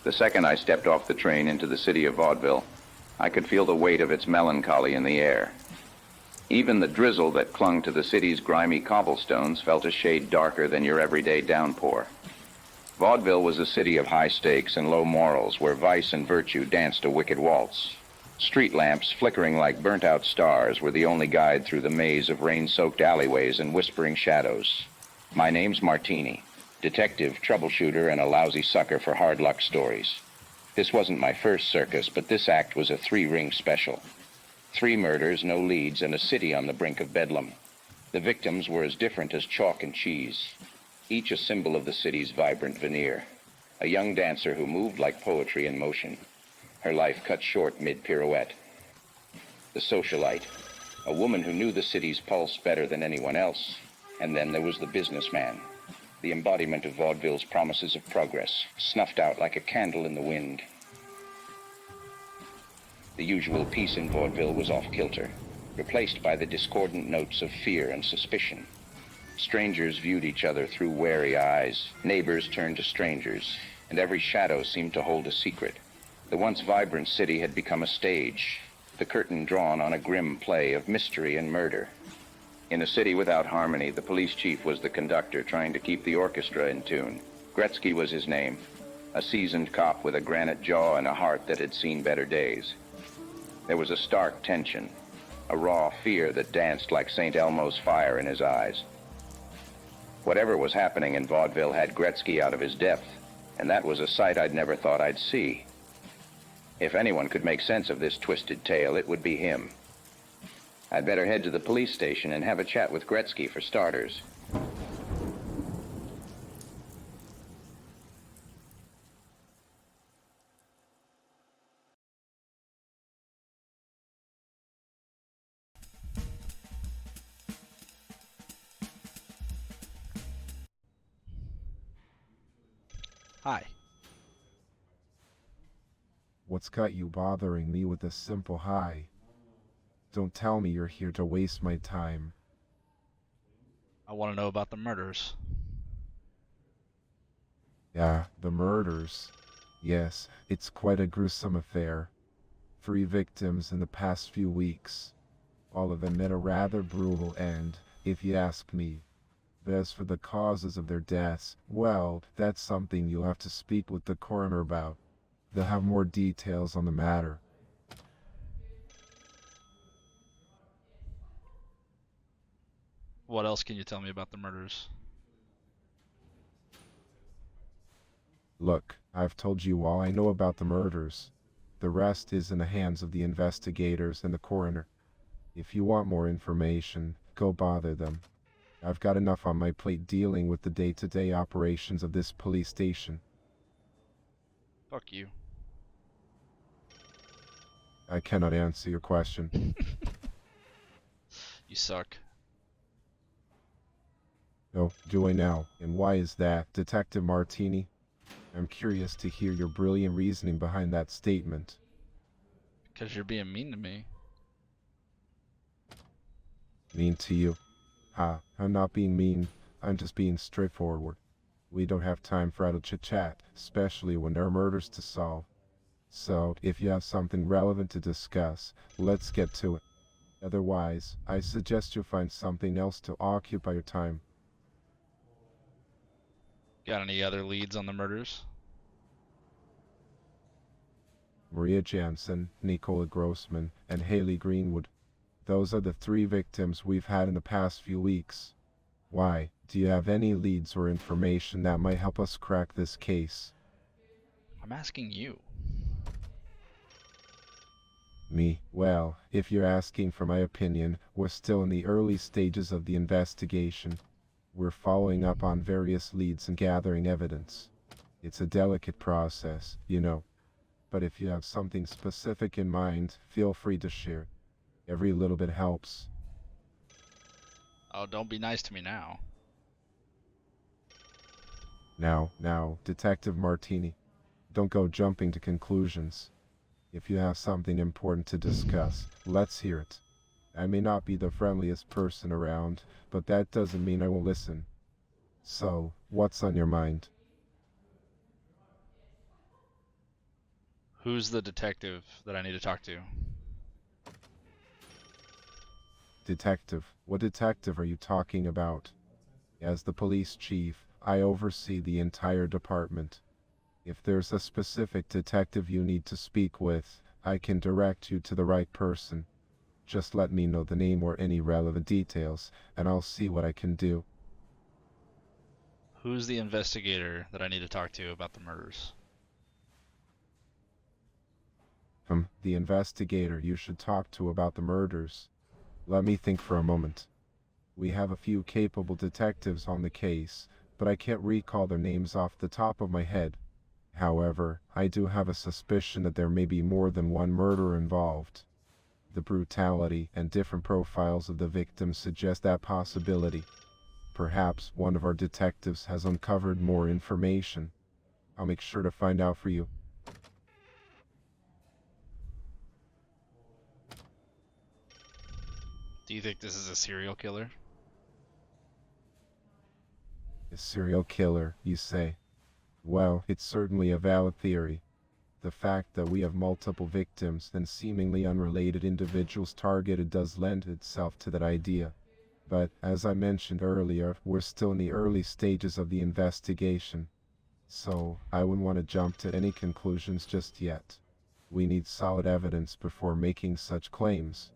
The second I stepped off the train into the city of Vaudeville, I could feel the weight of its melancholy in the air. Even the drizzle that clung to the city's grimy cobblestones felt a shade darker than your everyday downpour. Vaudeville was a city of high stakes and low morals where vice and virtue danced a wicked waltz. Street lamps, flickering like burnt-out stars, were the only guide through the maze of rain-soaked alleyways and whispering shadows. My name's Martini, detective, troubleshooter, and a lousy sucker for hard luck stories. This wasn't my first circus, but this act was a three-ring special. 3 murders, no leads, and a city on the brink of bedlam. The victims were as different as chalk and cheese, each a symbol of the city's vibrant veneer. A young dancer who moved like poetry in motion, her life cut short mid-pirouette. The socialite, a woman who knew the city's pulse better than anyone else. And then there was the businessman, the embodiment of Vaudeville's promises of progress, snuffed out like a candle in the wind. The usual peace in Vaudeville was off-kilter, replaced by the discordant notes of fear and suspicion. Strangers viewed each other through wary eyes, neighbors turned to strangers, and every shadow seemed to hold a secret. The once vibrant city had become a stage, the curtain drawn on a grim play of mystery and murder. In a city without harmony, the police chief was the conductor trying to keep the orchestra in tune. Gretzky was his name, a seasoned cop with a granite jaw and a heart that had seen better days. There was a stark tension, a raw fear that danced like St. Elmo's fire in his eyes. Whatever was happening in Vaudeville had Gretzky out of his depth, and that was a sight I'd never thought I'd see. If anyone could make sense of this twisted tale, it would be him. I'd better head to the police station and have a chat with Gretzky for starters. Hi. What's got you bothering me with a simple hi? Don't tell me you're here to waste my time. I want to know about the murders. Yeah, the murders. Yes, it's quite a gruesome affair. 3 victims in the past few weeks. All of them met a rather brutal end, if you ask me. But as for the causes of their deaths, well, that's something you'll have to speak with the coroner about. They'll have more details on the matter. What else can you tell me about the murders? Look, I've told you all I know about the murders. The rest is in the hands of the investigators and the coroner. If you want more information, go bother them. I've got enough on my plate dealing with the day-to-day operations of this police station. Fuck you. I cannot answer your question. You suck. No, do I now? And why is that, Detective Martini? I'm curious to hear your brilliant reasoning behind that statement. Because you're being mean to me. Mean to you? Ha, I'm not being mean. I'm just being straightforward. We don't have time for idle chit-chat, especially when there are murders to solve. So, if you have something relevant to discuss, let's get to it. Otherwise, I suggest you find something else to occupy your time. Got any other leads on the murders? Maria Jansen, Nicola Grossman, and Haley Greenwood. Those are the 3 victims we've had in the past few weeks. Why, do you have any leads or information that might help us crack this case? I'm asking you. Me? Well, if you're asking for my opinion, we're still in the early stages of the investigation. We're following up on various leads and gathering evidence. It's a delicate process, you know. But if you have something specific in mind, feel free to share. Every little bit helps. Oh, don't be nice to me now. Now, Detective Martini, don't go jumping to conclusions. If you have something important to discuss, let's hear it. I may not be the friendliest person around, but that doesn't mean I won't listen. So, what's on your mind? Who's the detective that I need to talk to? Detective? What detective are you talking about? As the police chief, I oversee the entire department. If there's a specific detective you need to speak with, I can direct you to the right person. Just let me know the name or any relevant details, and I'll see what I can do. Who's the investigator that I need to talk to about the murders? The investigator you should talk to about the murders. Let me think for a moment. We have a few capable detectives on the case, but I can't recall their names off the top of my head. However, I do have a suspicion that there may be more than one murder involved. The brutality and different profiles of the victims suggest that possibility. Perhaps one of our detectives has uncovered more information. I'll make sure to find out for you. Do you think this is a serial killer? A serial killer, you say? Well, it's certainly a valid theory. The fact that we have multiple victims and seemingly unrelated individuals targeted does lend itself to that idea. But, as I mentioned earlier, we're still in the early stages of the investigation. So, I wouldn't want to jump to any conclusions just yet. We need solid evidence before making such claims.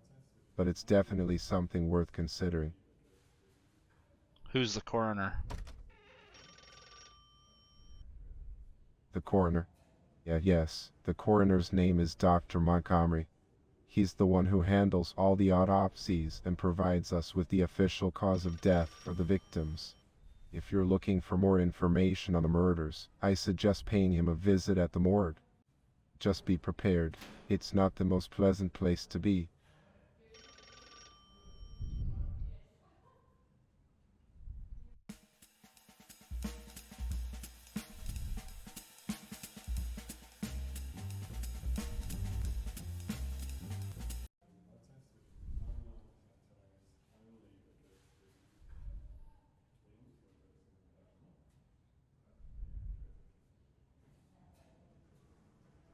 But it's definitely something worth considering. Who's the coroner? The coroner. Yes, the coroner's name is Dr. Montgomery. He's the one who handles all the autopsies and provides us with the official cause of death for the victims. If you're looking for more information on the murders, I suggest paying him a visit at the morgue. Just be prepared, it's not the most pleasant place to be.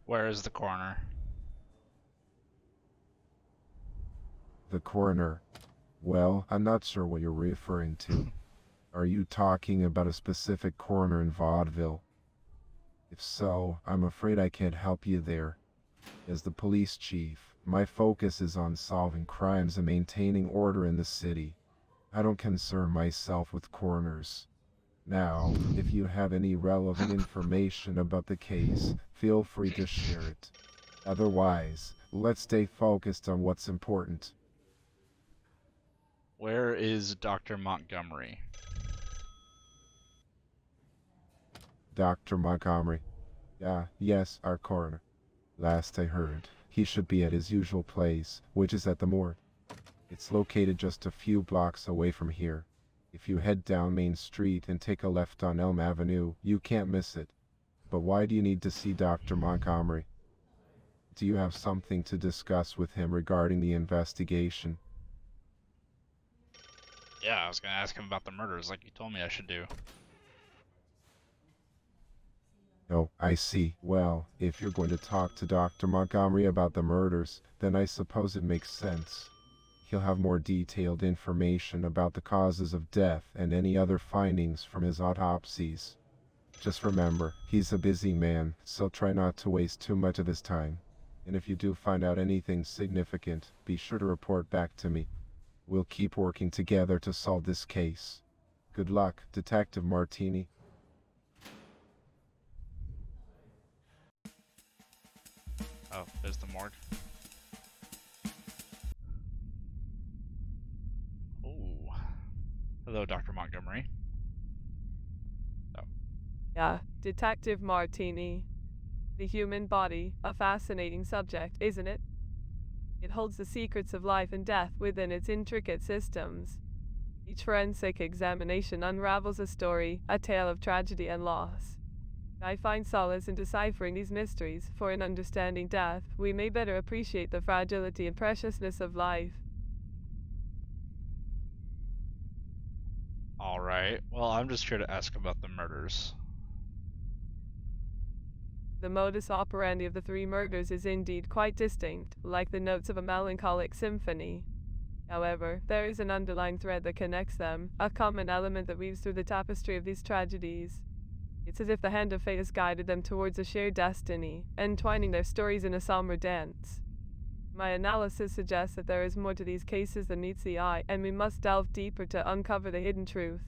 Where is the coroner? The coroner. Well, I'm not sure what you're referring to. Are you talking about a specific coroner in Vaudeville? If so, I'm afraid I can't help you there. As the police chief, my focus is on solving crimes and maintaining order in the city. I don't concern myself with coroners. Now, if you have any relevant information about the case, feel free to share it. Otherwise, let's stay focused on what's important. Where is Dr. Montgomery? Dr. Montgomery. Yes, our coroner. Last I heard, he should be at his usual place, which is at the morgue. It's located just a few blocks away from here. If you head down Main Street and take a left on Elm Avenue, you can't miss it. But why do you need to see Dr. Montgomery? Do you have something to discuss with him regarding the investigation? Yeah, I was gonna ask him about the murders like you told me I should do. Oh, I see. Well, if you're going to talk to Dr. Montgomery about the murders, then I suppose it makes sense. He'll have more detailed information about the causes of death and any other findings from his autopsies. Just remember, he's a busy man, so try not to waste too much of his time. And if you do find out anything significant, be sure to report back to me. We'll keep working together to solve this case. Good luck, Detective Martini. Oh, there's the morgue. Oh. Hello, Dr. Montgomery. Oh. Yeah, Detective Martini. The human body, a fascinating subject, isn't it? It holds the secrets of life and death within its intricate systems. Each forensic examination unravels a story, a tale of tragedy and loss. I find solace in deciphering these mysteries, for in understanding death, we may better appreciate the fragility and preciousness of life. Alright, well, I'm just here to ask about the murders. The modus operandi of the three murders is indeed quite distinct, like the notes of a melancholic symphony. However, there is an underlying thread that connects them, a common element that weaves through the tapestry of these tragedies. It's as if the hand of fate has guided them towards a shared destiny, entwining their stories in a somber dance. My analysis suggests that there is more to these cases than meets the eye, and we must delve deeper to uncover the hidden truth.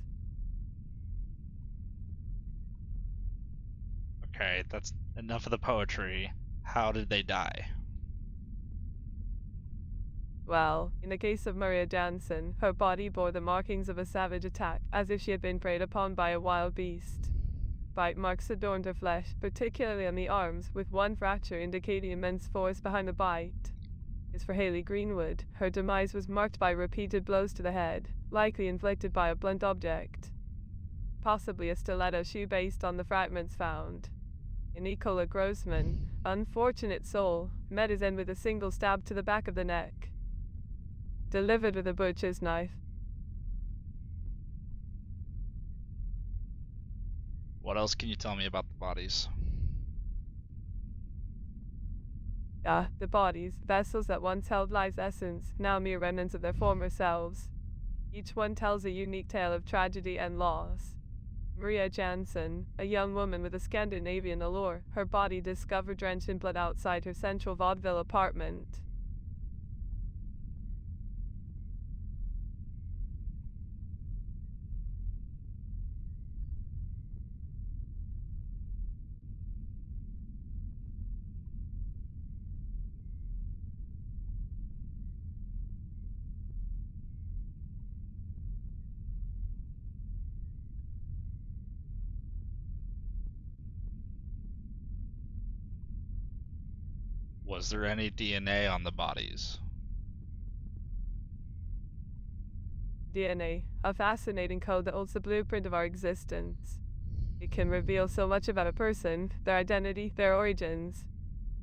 Okay, that's enough of the poetry. How did they die? Well, in the case of Maria Jansen, her body bore the markings of a savage attack, as if she had been preyed upon by a wild beast. Bite marks adorned her flesh, particularly on the arms, with one fracture indicating immense force behind the bite. As for Haley Greenwood, her demise was marked by repeated blows to the head, likely inflicted by a blunt object. Possibly a stiletto shoe based on the fragments found. Nicola Grossman, unfortunate soul, met his end with a single stab to the back of the neck. Delivered with a butcher's knife. What else can you tell me about the bodies? The bodies, vessels that once held life's essence, now mere remnants of their former selves. Each one tells a unique tale of tragedy and loss. Maria Jansen, a young woman with a Scandinavian allure, her body discovered drenched in blood outside her central Vaudeville apartment. Was there any DNA on the bodies? DNA, a fascinating code that holds the blueprint of our existence. It can reveal so much about a person, their identity, their origins.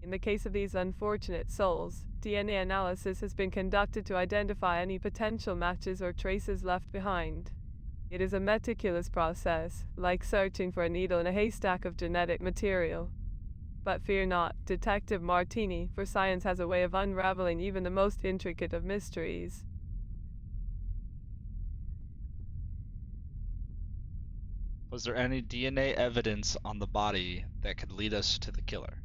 In the case of these unfortunate souls, DNA analysis has been conducted to identify any potential matches or traces left behind. It is a meticulous process, like searching for a needle in a haystack of genetic material. But fear not, Detective Martini, for science has a way of unraveling even the most intricate of mysteries. Was there any DNA evidence on the body that could lead us to the killer?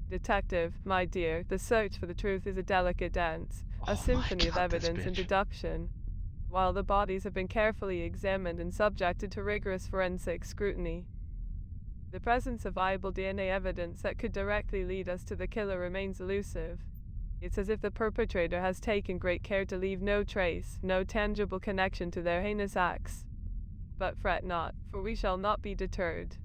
Detective, my dear, the search for the truth is a delicate dance, Oh a my symphony of God, this evidence and bitch. deduction. While the bodies have been carefully examined and subjected to rigorous forensic scrutiny, the presence of viable DNA evidence that could directly lead us to the killer remains elusive. It's as if the perpetrator has taken great care to leave no trace, no tangible connection to their heinous acts. But fret not, for we shall not be deterred.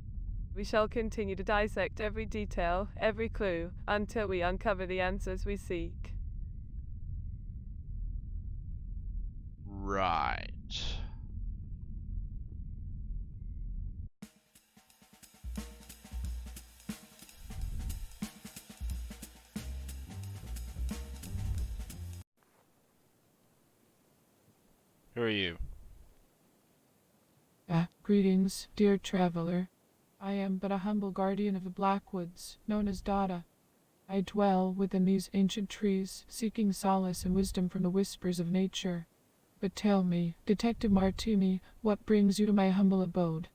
We shall continue to dissect every detail, every clue, until we uncover the answers we seek. Right. Who are you? Greetings, dear traveler. I am but a humble guardian of the Blackwoods, known as Dada. I dwell within these ancient trees, seeking solace and wisdom from the whispers of nature. But tell me, Detective Martini, what brings you to my humble abode?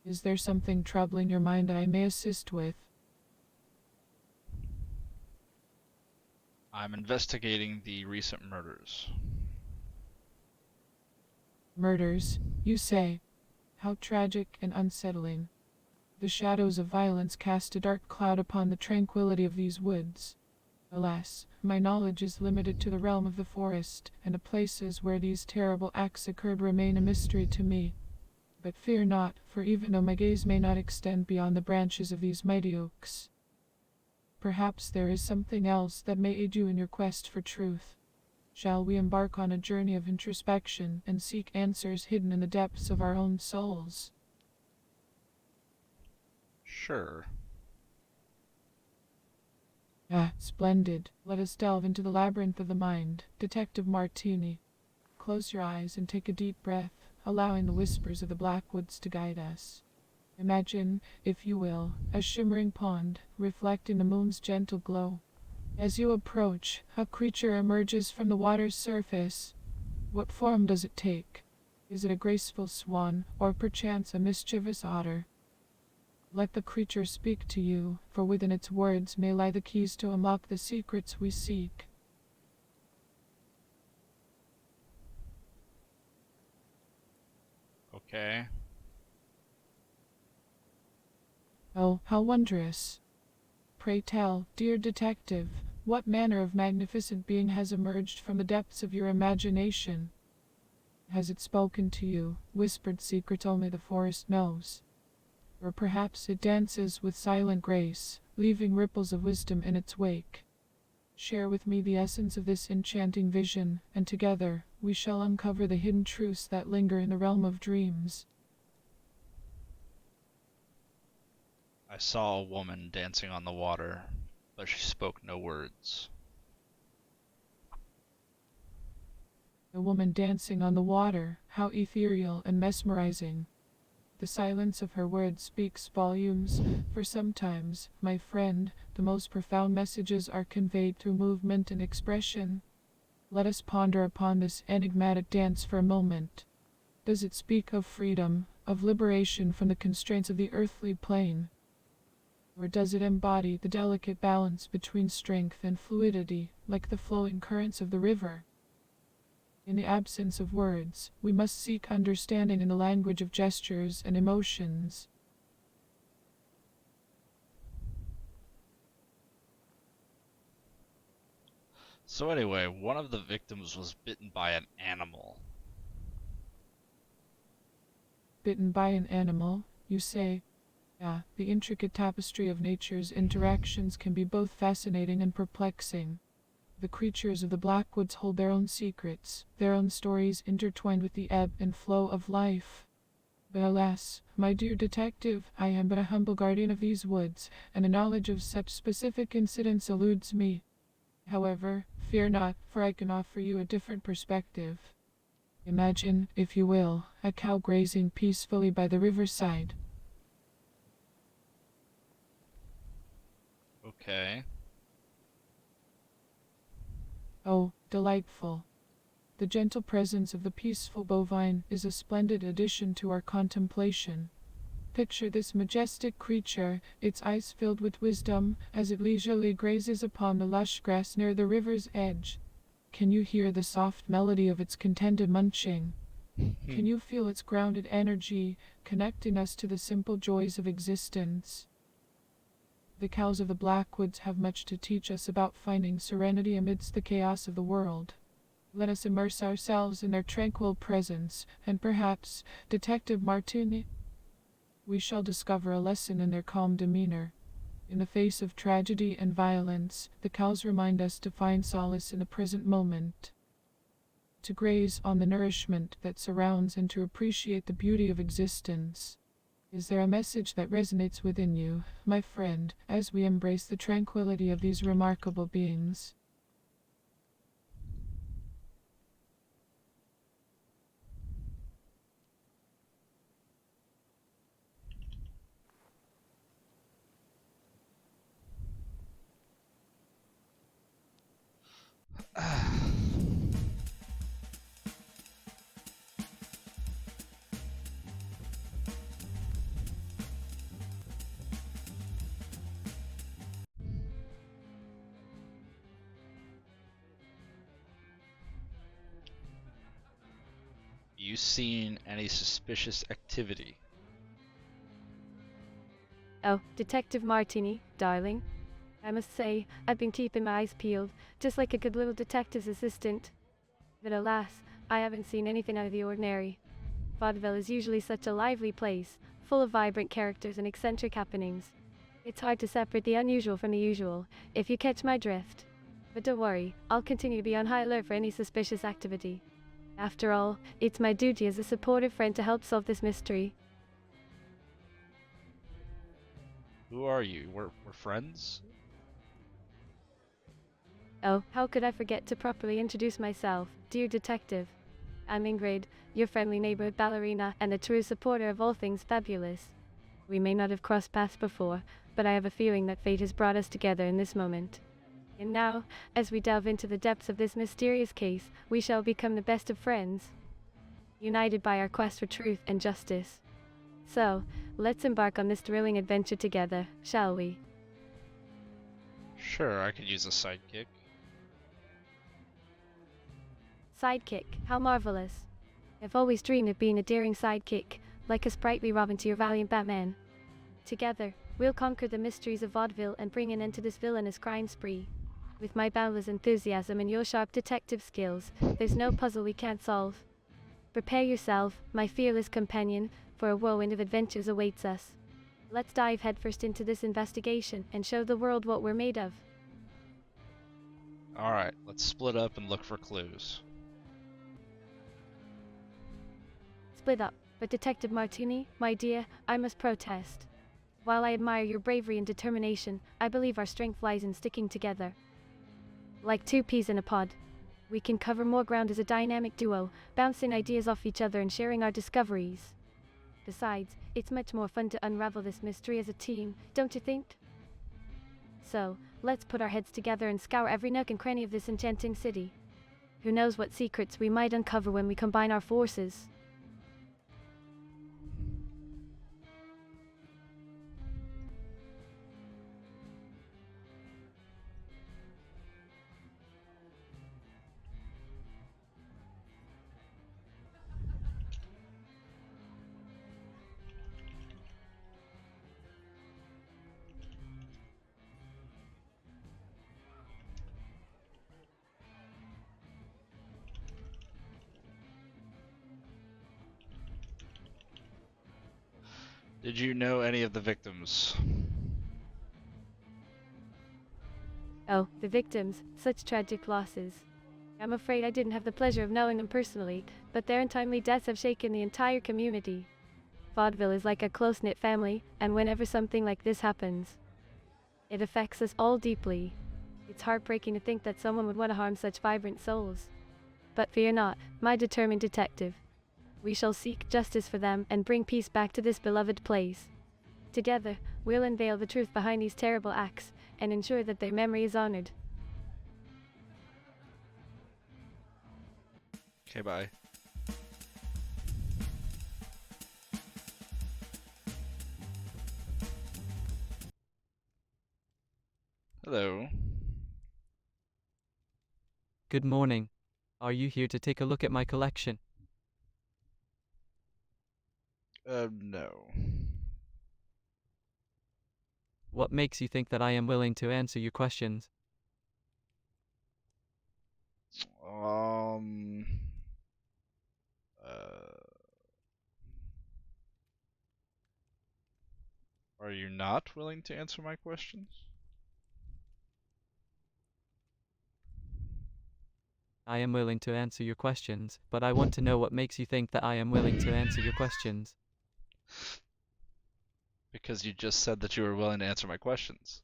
Is there something troubling your mind I may assist with? I'm investigating the recent murders. Murders, you say? How tragic and unsettling. The shadows of violence cast a dark cloud upon the tranquility of these woods. Alas, my knowledge is limited to the realm of the forest, and the places where these terrible acts occurred remain a mystery to me. But fear not, for even though my gaze may not extend beyond the branches of these mighty oaks, perhaps there is something else that may aid you in your quest for truth. Shall we embark on a journey of introspection and seek answers hidden in the depths of our own souls? Sure. Splendid. Let us delve into the labyrinth of the mind. Detective Martini, close your eyes and take a deep breath, allowing the whispers of the Blackwoods to guide us. Imagine, if you will, a shimmering pond, reflecting the moon's gentle glow. As you approach, a creature emerges from the water's surface. What form does it take? Is it a graceful swan, or perchance a mischievous otter? Let the creature speak to you, for within its words may lie the keys to unlock the secrets we seek. Okay. Oh, how wondrous! Pray tell, dear detective, what manner of magnificent being has emerged from the depths of your imagination? Has it spoken to you, whispered secrets only the forest knows? Or perhaps it dances with silent grace, leaving ripples of wisdom in its wake? Share with me the essence of this enchanting vision, and together we shall uncover the hidden truths that linger in the realm of dreams. I saw a woman dancing on the water, but she spoke no words. A woman dancing on the water, how ethereal and mesmerizing. The silence of her words speaks volumes, for sometimes, my friend, the most profound messages are conveyed through movement and expression. Let us ponder upon this enigmatic dance for a moment. Does it speak of freedom, of liberation from the constraints of the earthly plane? Or does it embody the delicate balance between strength and fluidity, like the flowing currents of the river? In the absence of words, we must seek understanding in the language of gestures and emotions. So anyway, one of the victims was bitten by an animal. Bitten by an animal, you say? Ah, the intricate tapestry of nature's interactions can be both fascinating and perplexing. The creatures of the Blackwoods hold their own secrets, their own stories intertwined with the ebb and flow of life. But alas, my dear detective, I am but a humble guardian of these woods, and a knowledge of such specific incidents eludes me. However, fear not, for I can offer you a different perspective. Imagine, if you will, a cow grazing peacefully by the riverside. Okay. Oh, delightful. The gentle presence of the peaceful bovine is a splendid addition to our contemplation. Picture this majestic creature, its eyes filled with wisdom, as it leisurely grazes upon the lush grass near the river's edge. Can you hear the soft melody of its contented munching? Can you feel its grounded energy, connecting us to the simple joys of existence? The cows of the Blackwoods have much to teach us about finding serenity amidst the chaos of the world. Let us immerse ourselves in their tranquil presence, and perhaps, Detective Martini, we shall discover a lesson in their calm demeanor. In the face of tragedy and violence, the cows remind us to find solace in the present moment, to graze on the nourishment that surrounds and to appreciate the beauty of existence. Is there a message that resonates within you, my friend, as we embrace the tranquility of these remarkable beings? You seen any suspicious activity? Oh, Detective Martini, darling. I must say, I've been keeping my eyes peeled, just like a good little detective's assistant. But alas, I haven't seen anything out of the ordinary. Vaudeville is usually such a lively place, full of vibrant characters and eccentric happenings. It's hard to separate the unusual from the usual, if you catch my drift. But don't worry, I'll continue to be on high alert for any suspicious activity. After all, it's my duty as a supportive friend to help solve this mystery. Who are you? We're friends? Oh, how could I forget to properly introduce myself, dear detective? I'm Ingrid, your friendly neighborhood ballerina and a true supporter of all things fabulous. We may not have crossed paths before, but I have a feeling that fate has brought us together in this moment. And now, as we delve into the depths of this mysterious case, we shall become the best of friends, united by our quest for truth and justice. So, let's embark on this thrilling adventure together, shall we? Sure, I could use a sidekick. Sidekick, how marvelous. I've always dreamed of being a daring sidekick, like a sprightly Robin to your valiant Batman. Together, we'll conquer the mysteries of Vaudeville and bring an end to this villainous crime spree. With my boundless enthusiasm and your sharp detective skills, there's no puzzle we can't solve. Prepare yourself, my fearless companion, for a whirlwind of adventures awaits us. Let's dive headfirst into this investigation and show the world what we're made of. Alright, let's split up and look for clues. Split up, but Detective Martini, my dear, I must protest. While I admire your bravery and determination, I believe our strength lies in sticking together. Like two peas in a pod. We can cover more ground as a dynamic duo, bouncing ideas off each other and sharing our discoveries. Besides, it's much more fun to unravel this mystery as a team, don't you think? So, let's put our heads together and scour every nook and cranny of this enchanting city. Who knows what secrets we might uncover when we combine our forces? Did you know any of the victims? Oh, the victims, such tragic losses. I'm afraid I didn't have the pleasure of knowing them personally, but their untimely deaths have shaken the entire community. Vaudeville is like a close-knit family, and whenever something like this happens, it affects us all deeply. It's heartbreaking to think that someone would want to harm such vibrant souls. But fear not, my determined detective. We shall seek justice for them and bring peace back to this beloved place. Together, we'll unveil the truth behind these terrible acts and ensure that their memory is honored. Okay, bye. Hello. Good morning. Are you here to take a look at my collection? No. What makes you think that I am willing to answer your questions? Um... Are you not willing to answer my questions? I am willing to answer your questions, but I want to know what makes you think that I am willing to answer your questions. Because you just said that you were willing to answer my questions.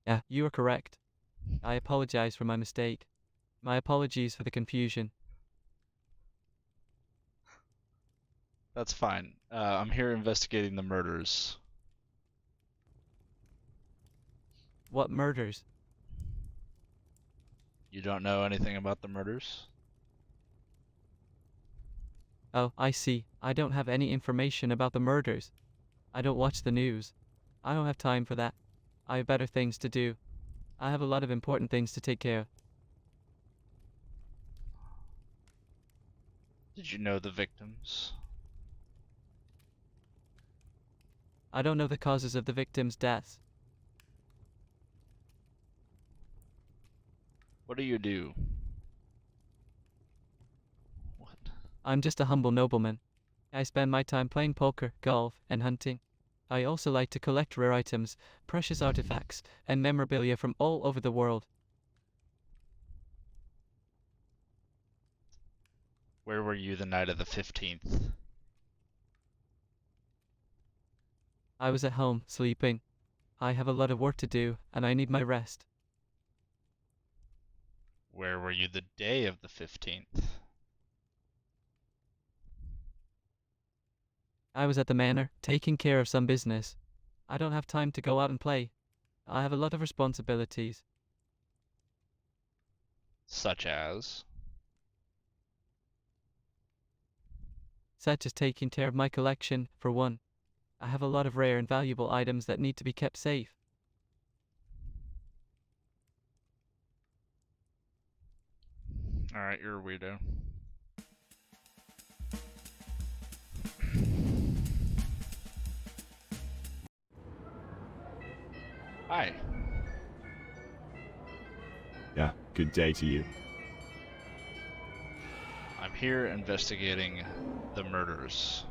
Yeah, you are correct. I apologize for my mistake. My apologies for the confusion. That's fine. I'm here investigating the murders. What murders? You don't know anything about the murders? Oh, I see. I don't have any information about the murders. I don't watch the news. I don't have time for that. I have better things to do. I have a lot of important things to take care of. Did you know the victims? I don't know the causes of the victims' deaths. What do you do? What? I'm just a humble nobleman. I spend my time playing poker, golf, and hunting. I also like to collect rare items, precious artifacts, and memorabilia from all over the world. Where were you the night of the 15th? I was at home, sleeping. I have a lot of work to do, and I need my rest. Where were you the day of the 15th? I was at the manor, taking care of some business. I don't have time to go out and play. I have a lot of responsibilities. Such as? Such as taking care of my collection, for one. I have a lot of rare and valuable items that need to be kept safe. Alright, you're a weirdo. Hi. Yeah, good day to you. I'm here investigating the murders.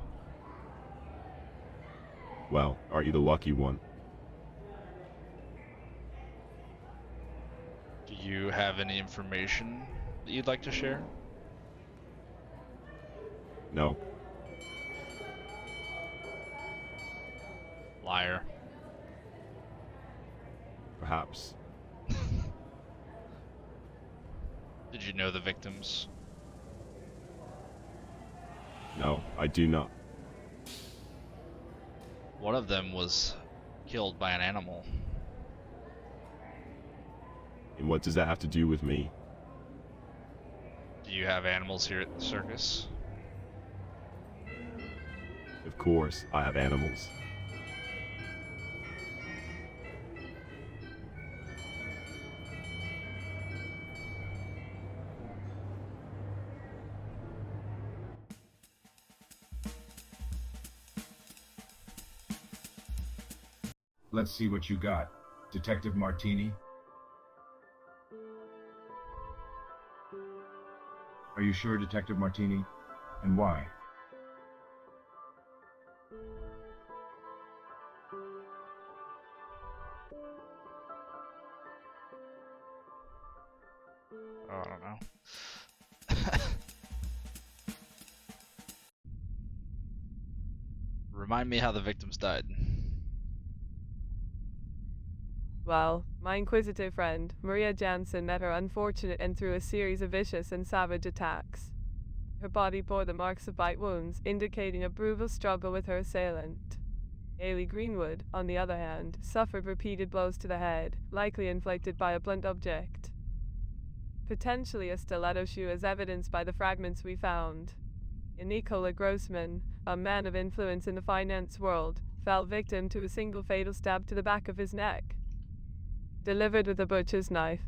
Well, are you the lucky one? Do you have any information that you'd like to share? No. Liar. Perhaps. Did you know the victims? No, I do not. One of them was killed by an animal. And what does that have to do with me? Do you have animals here at the circus? Of course, I have animals. Let's see what you got. Detective Martini? Are you sure, Detective Martini? And why? Oh, I don't know. Remind me how the victims died. Well, my inquisitive friend, Maria Jansen, met her unfortunate end through a series of vicious and savage attacks. Her body bore the marks of bite wounds, indicating a brutal struggle with her assailant. Ailey Greenwood, on the other hand, suffered repeated blows to the head, likely inflicted by a blunt object. Potentially a stiletto shoe, as evidenced by the fragments we found. Nicola Grossman, a man of influence in the finance world, fell victim to a single fatal stab to the back of his neck, delivered with a butcher's knife.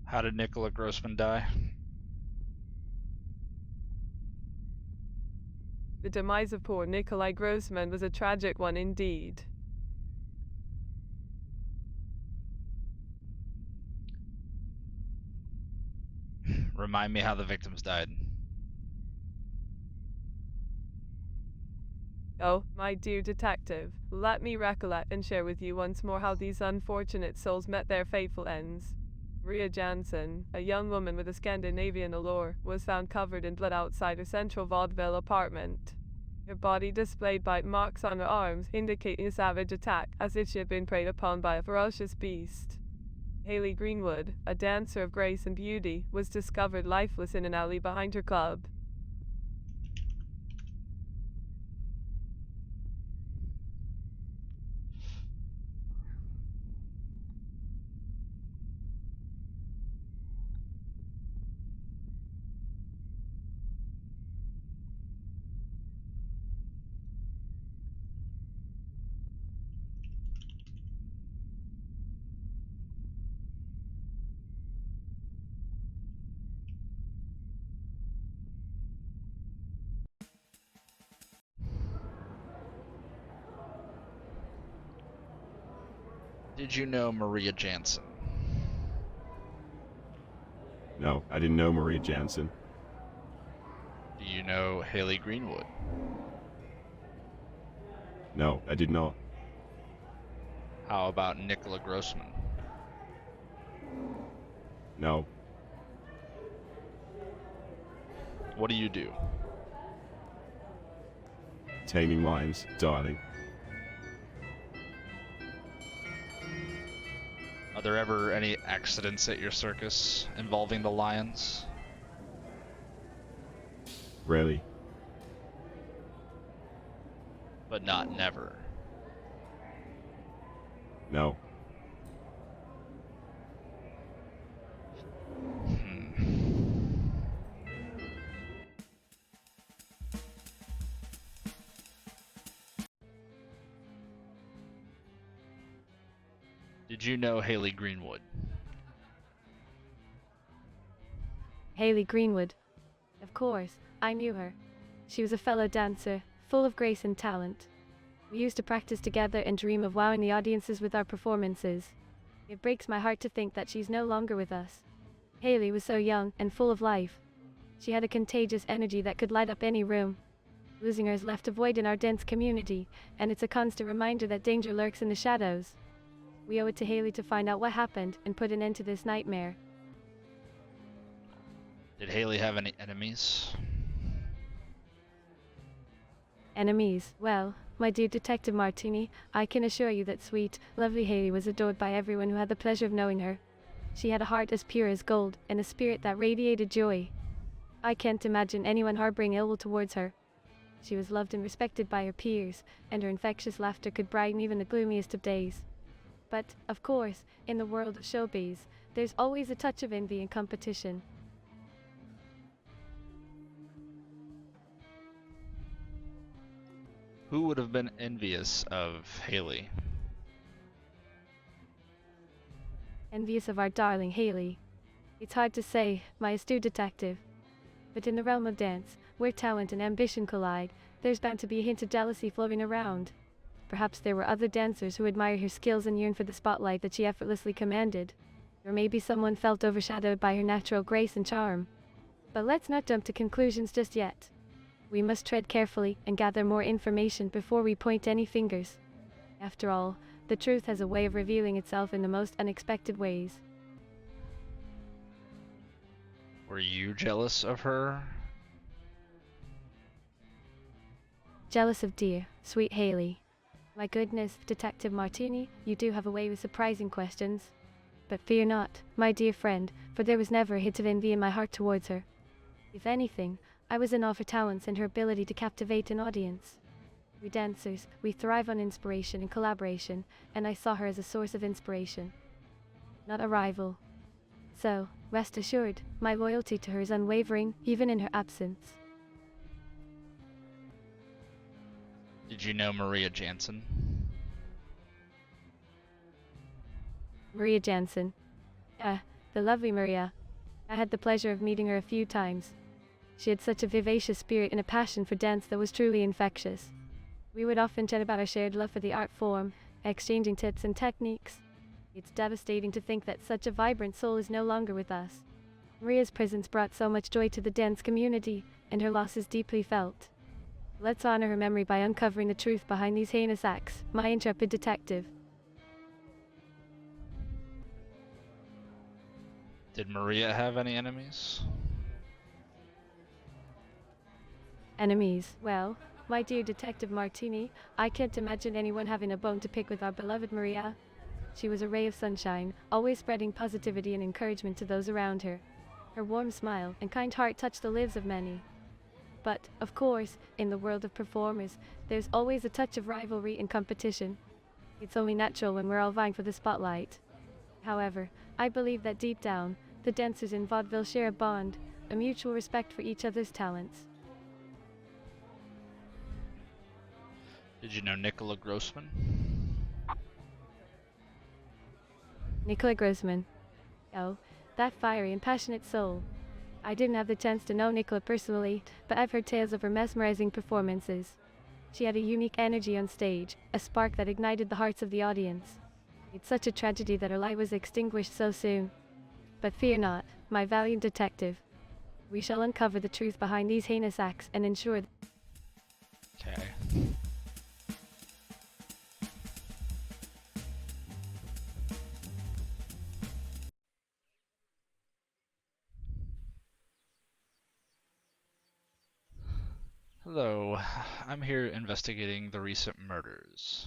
How did Nicola Grossman die? The demise of poor Nikolai Grossman was a tragic one indeed. Remind me how the victims died. Oh, my dear detective, let me recollect and share with you once more how these unfortunate souls met their fateful ends. Maria Jansen, a young woman with a Scandinavian allure, was found covered in blood outside her central Vaudeville apartment. Her body displayed bite marks on her arms, indicating a savage attack, as if she had been preyed upon by a ferocious beast. Haley Greenwood, a dancer of grace and beauty, was discovered lifeless in an alley behind her club. Did you know Maria Jansen? No, I didn't know Maria Jansen. you know Haley Greenwood? No, I did not. How about Nicola Grossman? No. What do you do? Taming lions, darling. Are there ever any accidents at your circus involving the lions? Really? But not never. No. Did you know Haley Greenwood? Haley Greenwood. Of course, I knew her. She was a fellow dancer, full of grace and talent. We used to practice together and dream of wowing the audiences with our performances. It breaks my heart to think that she's no longer with us. Haley was so young and full of life. She had a contagious energy that could light up any room. Losing her has left a void in our dense community, and it's a constant reminder that danger lurks in the shadows. We owe it to Haley to find out what happened and put an end to this nightmare. Did Haley have any enemies? Enemies? Well, my dear Detective Martini, I can assure you that sweet, lovely Haley was adored by everyone who had the pleasure of knowing her. She had a heart as pure as gold, and a spirit that radiated joy. I can't imagine anyone harboring ill will towards her. She was loved and respected by her peers, and her infectious laughter could brighten even the gloomiest of days. But, of course, in the world of showbiz, there's always a touch of envy and competition. Who would have been envious of Haley? Envious of our darling Haley. It's hard to say, my astute detective. But in the realm of dance, where talent and ambition collide, there's bound to be a hint of jealousy floating around. Perhaps there were other dancers who admired her skills and yearned for the spotlight that she effortlessly commanded. Or maybe someone felt overshadowed by her natural grace and charm. But let's not jump to conclusions just yet. We must tread carefully and gather more information before we point any fingers. After all, the truth has a way of revealing itself in the most unexpected ways. Were you jealous of her? Jealous of dear, sweet Haley. My goodness, Detective Martini, you do have a way with surprising questions. But fear not, my dear friend, for there was never a hint of envy in my heart towards her. If anything, I was in awe of her talents and her ability to captivate an audience. We dancers, we thrive on inspiration and collaboration, and I saw her as a source of inspiration, not a rival. So, rest assured, my loyalty to her is unwavering, even in her absence. Did you know Maria Jansen? Maria Jansen. The lovely Maria. I had the pleasure of meeting her a few times. She had such a vivacious spirit and a passion for dance that was truly infectious. We would often chat about our shared love for the art form, exchanging tips and techniques. It's devastating to think that such a vibrant soul is no longer with us. Maria's presence brought so much joy to the dance community, and her loss is deeply felt. Let's honor her memory by uncovering the truth behind these heinous acts, my intrepid detective. Did Maria have any enemies? Enemies? Well, my dear Detective Martini, I can't imagine anyone having a bone to pick with our beloved Maria. She was a ray of sunshine, always spreading positivity and encouragement to those around her. Her warm smile and kind heart touched the lives of many. But, of course, in the world of performers, there's always a touch of rivalry and competition. It's only natural when we're all vying for the spotlight. However, I believe that deep down, the dancers in Vaudeville share a bond, a mutual respect for each other's talents. Did you know Nicola Grossman? Nicola Grossman. Oh, that fiery and passionate soul. I didn't have the chance to know Nicola personally, but I've heard tales of her mesmerizing performances. She had a unique energy on stage, a spark that ignited the hearts of the audience. It's such a tragedy that her light was extinguished so soon. But fear not, my valiant detective. We shall uncover the truth behind these heinous acts and ensure Okay. Hello, I'm here investigating the recent murders.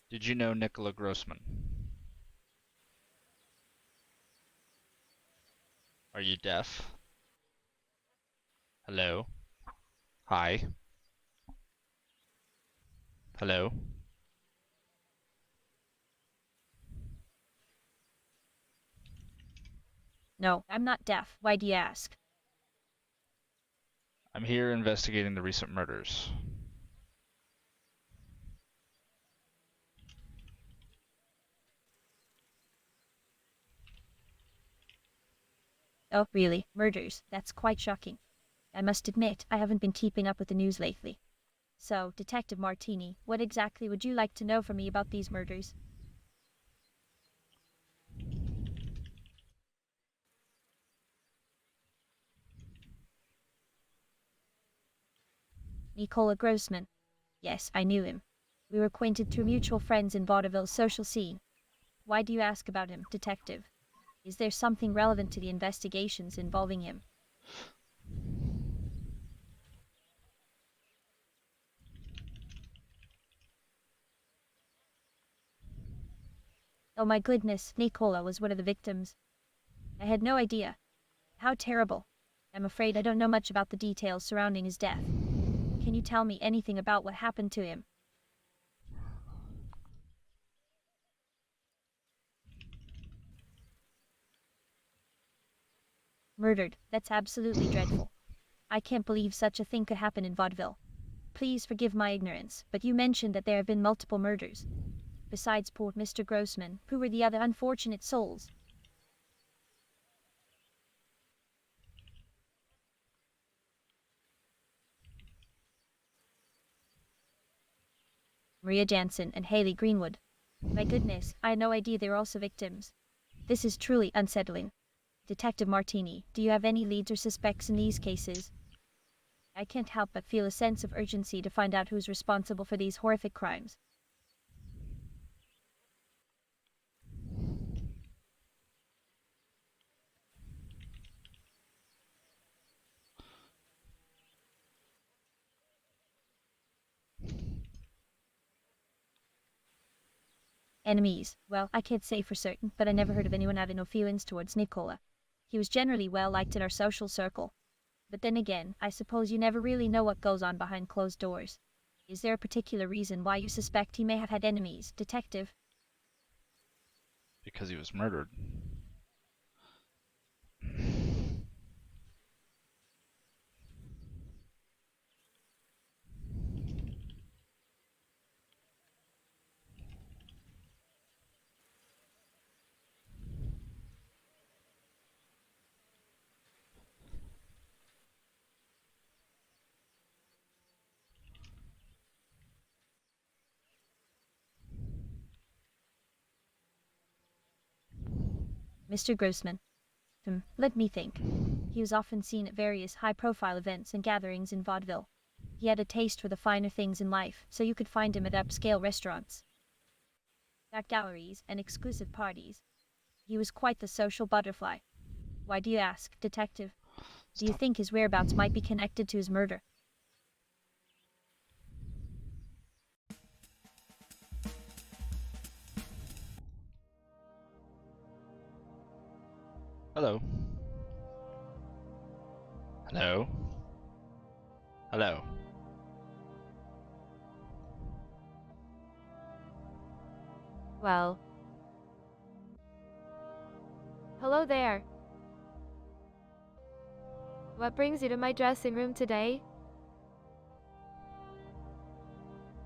Did you know Nicola Grossman? Are you deaf? Hello? Hi? Hello? No, I'm not deaf. Why do you ask? I'm here investigating the recent murders. Oh, really? Murders? That's quite shocking. I must admit, I haven't been keeping up with the news lately. So, Detective Martini, what exactly would you like to know from me about these murders? Nicola Grossman. Yes, I knew him. We were acquainted through mutual friends in Vaudeville's social scene. Why do you ask about him, Detective? Is there something relevant to the investigations involving him? Oh my goodness, Nicola was one of the victims. I had no idea. How terrible. I'm afraid I don't know much about the details surrounding his death. Can you tell me anything about what happened to him? Murdered. That's absolutely dreadful. I can't believe such a thing could happen in Vaudeville. Please forgive my ignorance, but you mentioned that there have been multiple murders. Besides poor Mr. Grossman, who were the other unfortunate souls? Maria Jansen and Haley Greenwood. My goodness, I had no idea they were also victims. This is truly unsettling. Detective Martini, do you have any leads or suspects in these cases? I can't help but feel a sense of urgency to find out who's responsible for these horrific crimes. Enemies. Well, I can't say for certain, but I never heard of anyone having no feelings towards Nicola. He was generally well liked in our social circle. But then again, I suppose you never really know what goes on behind closed doors. Is there a particular reason why you suspect he may have had enemies, Detective? Because he was murdered. Mr. Grossman. Let me think. He was often seen at various high-profile events and gatherings in Vaudeville. He had a taste for the finer things in life, so you could find him at upscale restaurants, art galleries, and exclusive parties. He was quite the social butterfly. Why do you ask, Detective? Do you Stop. think his whereabouts might be connected to his murder? Hello? Hello? Hello? well. Hello there. What brings you to my dressing room today?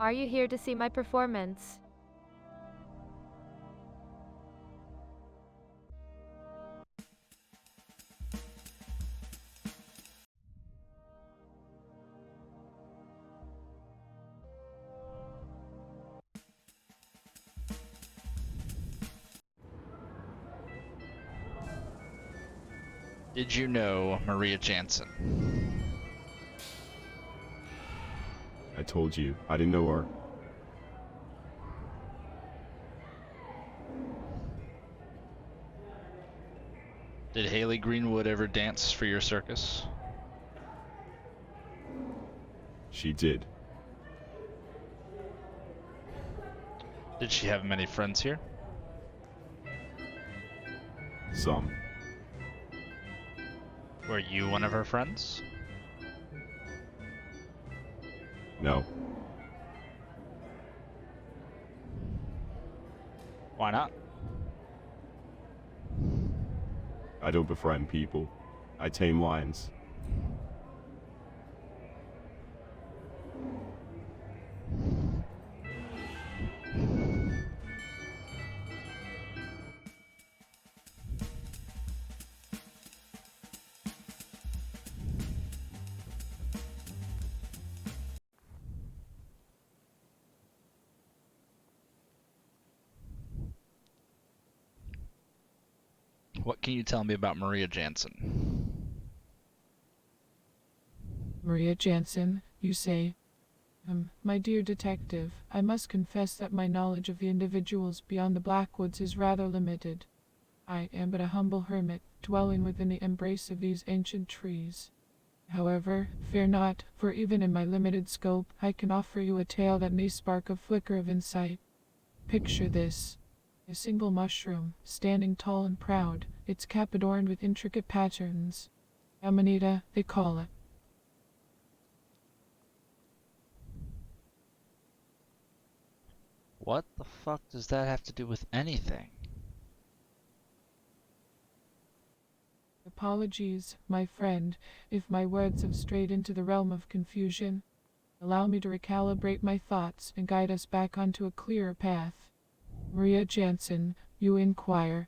Are you here to see my performance? Did you know Maria Jansen? I told you, I didn't know her. Did Haley Greenwood ever dance for your circus? She did. Did she have many friends here? Some. Were you one of her friends? No. Why not? I don't befriend people. I tame lions. What can you tell me about Maria Jansen? Maria Jansen, you say? My dear detective, I must confess that my knowledge of the individuals beyond the Blackwoods is rather limited. I am but a humble hermit, dwelling within the embrace of these ancient trees. However, fear not, for even in my limited scope, I can offer you a tale that may spark a flicker of insight. Picture this. A single mushroom, standing tall and proud, its cap adorned with intricate patterns. Amanita, they call it. What the fuck does that have to do with anything? Apologies, my friend, if my words have strayed into the realm of confusion. Allow me to recalibrate my thoughts and guide us back onto a clearer path. Maria Jansen, you inquire.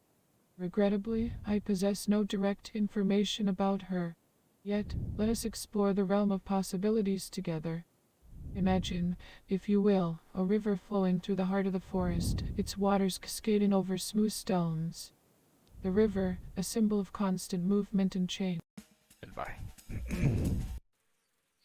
Regrettably, I possess no direct information about her. Yet, let us explore the realm of possibilities together. Imagine, if you will, a river flowing through the heart of the forest, its waters cascading over smooth stones. The river, a symbol of constant movement and change. Goodbye.